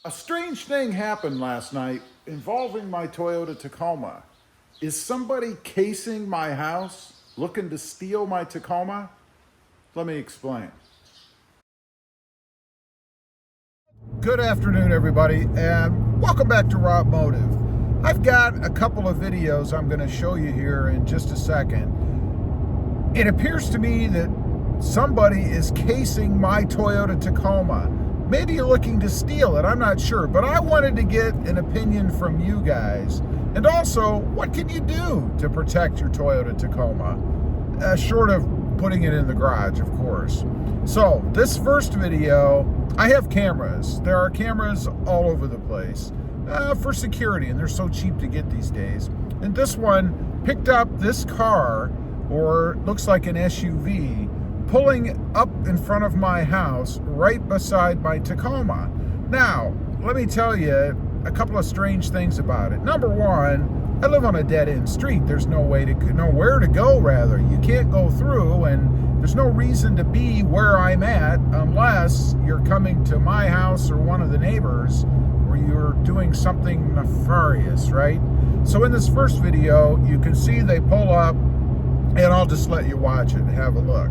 A strange thing happened last night involving my Toyota Tacoma. Is somebody casing my house, looking to steal my Tacoma? Let me explain. Good afternoon, everybody, and welcome back to RobMotive. I've got a couple of videos I'm going to show you here in just a second. It appears to me that somebody is casing my Toyota Tacoma. Maybe you're looking to steal it, I'm not sure, but I wanted to get an opinion from you guys. And also, what can you do to protect your Toyota Tacoma? Short of putting it in the garage, of course. So, this first video, I have cameras. There are cameras all over the place for security, and they're so cheap to get these days. And this one picked up this car, or looks like an SUV, pulling up in front of my house right beside my Tacoma. Now, let me tell you a couple of strange things about it. Number one, I live on a dead-end street. There's nowhere to go, rather. You can't go through, and there's no reason to be where I'm at unless you're coming to my house or one of the neighbors, or you're doing something nefarious, right? So in this first video, you can see they pull up, and I'll just let you watch it and have a look.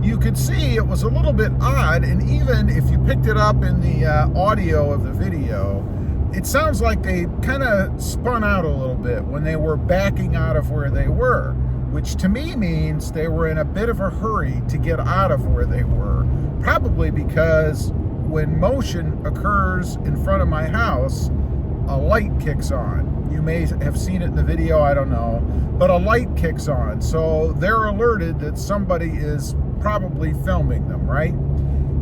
You could see it was a little bit odd, and even if you picked it up in the audio of the video, it sounds like they kind of spun out a little bit when they were backing out of where they were, which to me means they were in a bit of a hurry to get out of where they were, probably because when motion occurs in front of my house, a light kicks on. You may have seen it in the video, I don't know, but a light kicks on, so they're alerted that somebody is probably filming them, right?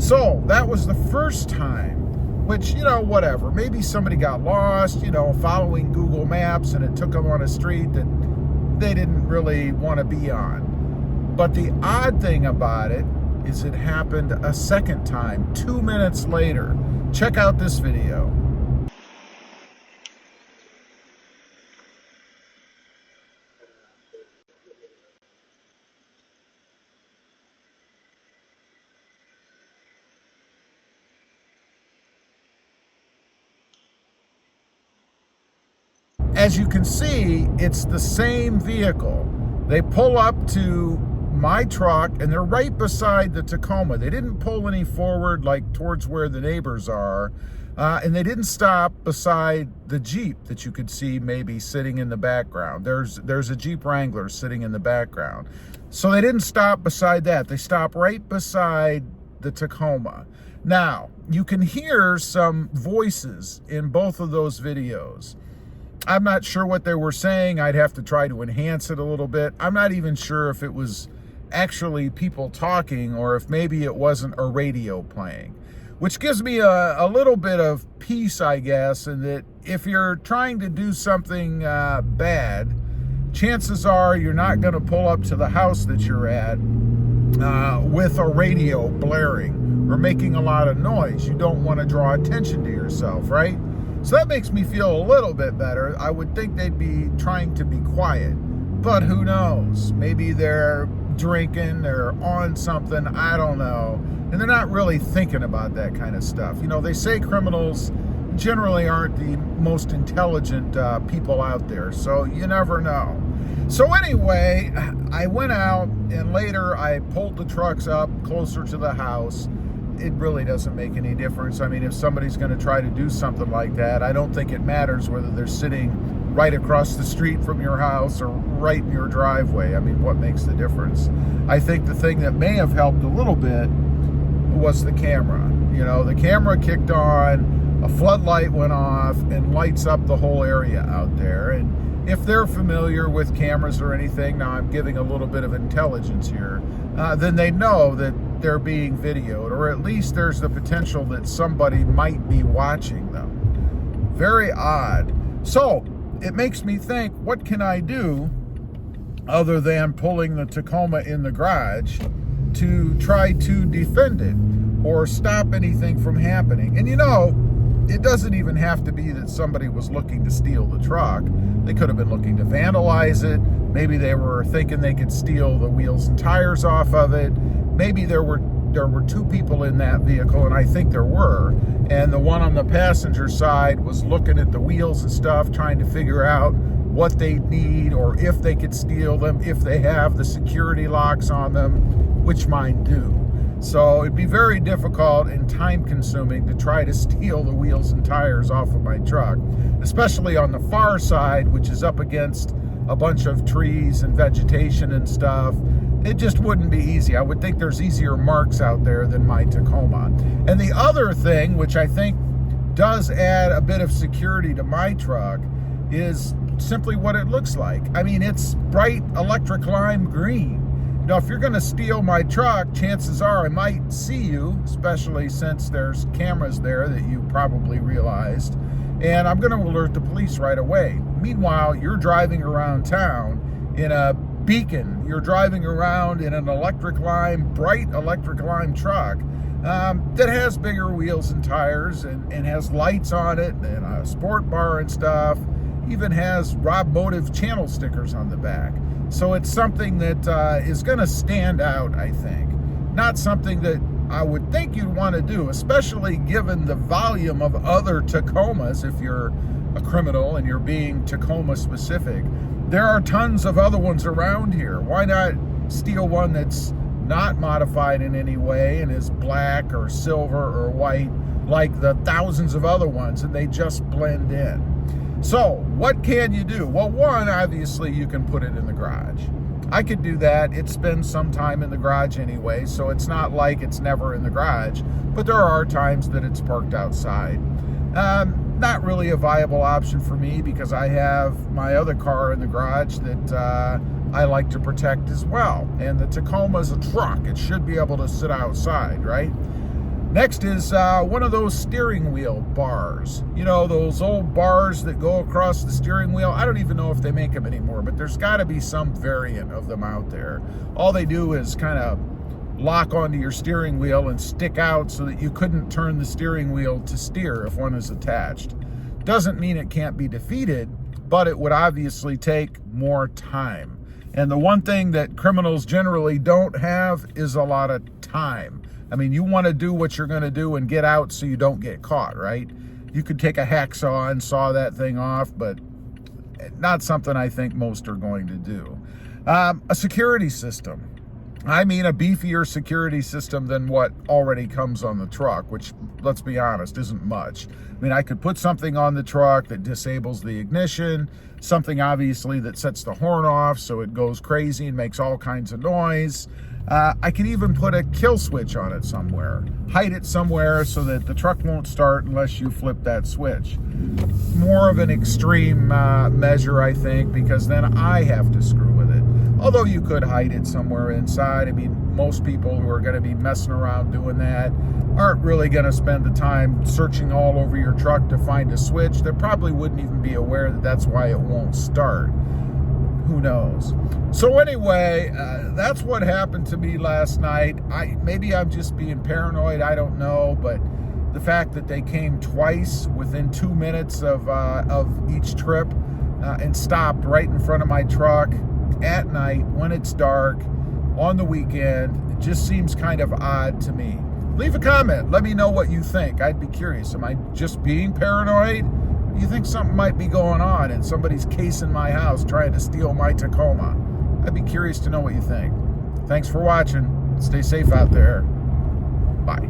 So that was the first time, which, whatever. Maybe somebody got lost, following Google Maps, and it took them on a street that they didn't really want to be on. But the odd thing about it is it happened a second time, 2 minutes later. Check out this video. As you can see, it's the same vehicle. They pull up to my truck, and they're right beside the Tacoma. They didn't pull any forward, like towards where the neighbors are, and they didn't stop beside the Jeep that you could see maybe sitting in the background. There's a Jeep Wrangler sitting in the background. So they didn't stop beside that. They stopped right beside the Tacoma. Now, you can hear some voices in both of those videos. I'm not sure what they were saying. I'd have to try to enhance it a little bit. I'm not even sure if it was actually people talking or if maybe it wasn't a radio playing, which gives me a little bit of peace, I guess, in that if you're trying to do something bad, chances are you're not going to pull up to the house that you're at with a radio blaring or making a lot of noise. You don't want to draw attention to yourself, right? So that makes me feel a little bit better. I would think they'd be trying to be quiet, but who knows? Maybe they're drinking, they're on something, I don't know. And they're not really thinking about that kind of stuff. They say criminals generally aren't the most intelligent people out there, so you never know. So anyway, I went out, and later I pulled the trucks up closer to the house. It really doesn't make any difference. I mean, if somebody's going to try to do something like that, I don't think it matters whether they're sitting right across the street from your house or right in your driveway. I mean, what makes the difference? I think the thing that may have helped a little bit was the camera. The camera kicked on, a floodlight went off, and lights up the whole area out there. And if they're familiar with cameras or anything, now I'm giving a little bit of intelligence here, then they know that they're being videoed, or at least there's the potential that somebody might be watching them. Very odd. So it makes me think, what can I do other than pulling the Tacoma in the garage to try to defend it or stop anything from happening? And you know, it doesn't even have to be that somebody was looking to steal the truck. They could have been looking to vandalize it. Maybe they were thinking they could steal the wheels and tires off of it. Maybe there were two people in that vehicle, and I think there were. And the one on the passenger side was looking at the wheels and stuff, trying to figure out what they need or if they could steal them, if they have the security locks on them, which mine do. So it'd be very difficult and time consuming to try to steal the wheels and tires off of my truck, especially on the far side, which is up against a bunch of trees and vegetation and stuff. It just wouldn't be easy. I would think there's easier marks out there than my Tacoma. And the other thing, which I think does add a bit of security to my truck, is simply what it looks like. I mean, it's bright electric lime green. You know, if you're going to steal my truck, chances are I might see you, especially since there's cameras there that you probably realized, and I'm going to alert the police right away. Meanwhile, you're driving around town in a Beacon. You're driving around in an bright electric lime truck that has bigger wheels and tires and has lights on it and a sport bar and stuff. Even has RobMotive channel stickers on the back. So it's something that is going to stand out, I think. Not something that I would think you'd want to do, especially given the volume of other Tacomas. If you're a criminal and you're being Tacoma specific, there are tons of other ones around here. Why not steal one that's not modified in any way and is black or silver or white like the thousands of other ones, and they just blend in? So what can you do? Well, one, obviously you can put it in the garage. I could do that. It spends some time in the garage anyway, so it's not like it's never in the garage, but there are times that it's parked outside. Not really a viable option for me because I have my other car in the garage that I like to protect as well. And the Tacoma's a truck. It should be able to sit outside, right? Next is one of those steering wheel bars. You know, those old bars that go across the steering wheel. I don't even know if they make them anymore, but there's got to be some variant of them out there. All they do is kind of lock onto your steering wheel and stick out so that you couldn't turn the steering wheel to steer if one is attached. Doesn't mean it can't be defeated, but it would obviously take more time. And the one thing that criminals generally don't have is a lot of time. I mean, you want to do what you're going to do and get out so you don't get caught, right? You could take a hacksaw and saw that thing off, but not something I think most are going to do. A security system. I mean, a beefier security system than what already comes on the truck, which, let's be honest, isn't much. I mean, I could put something on the truck that disables the ignition, something obviously that sets the horn off so it goes crazy and makes all kinds of noise. I could even put a kill switch on it somewhere, hide it somewhere so that the truck won't start unless you flip that switch. More of an extreme measure, I think, because then I have to screw with it. Although you could hide it somewhere inside. I mean, most people who are going to be messing around doing that aren't really going to spend the time searching all over your truck to find a switch. They probably wouldn't even be aware that that's why it won't start. Who knows? So anyway, that's what happened to me last night. Maybe I'm just being paranoid, I don't know, but the fact that they came twice within 2 minutes of each trip and stopped right in front of my truck at night when it's dark on the weekend, it just seems kind of odd to me. Leave a comment. Let me know what you think. I'd be curious. Am I just being paranoid? Do you think something might be going on and somebody's casing my house trying to steal my Tacoma? I'd be curious to know what you think. Thanks for watching. Stay safe out there. Bye.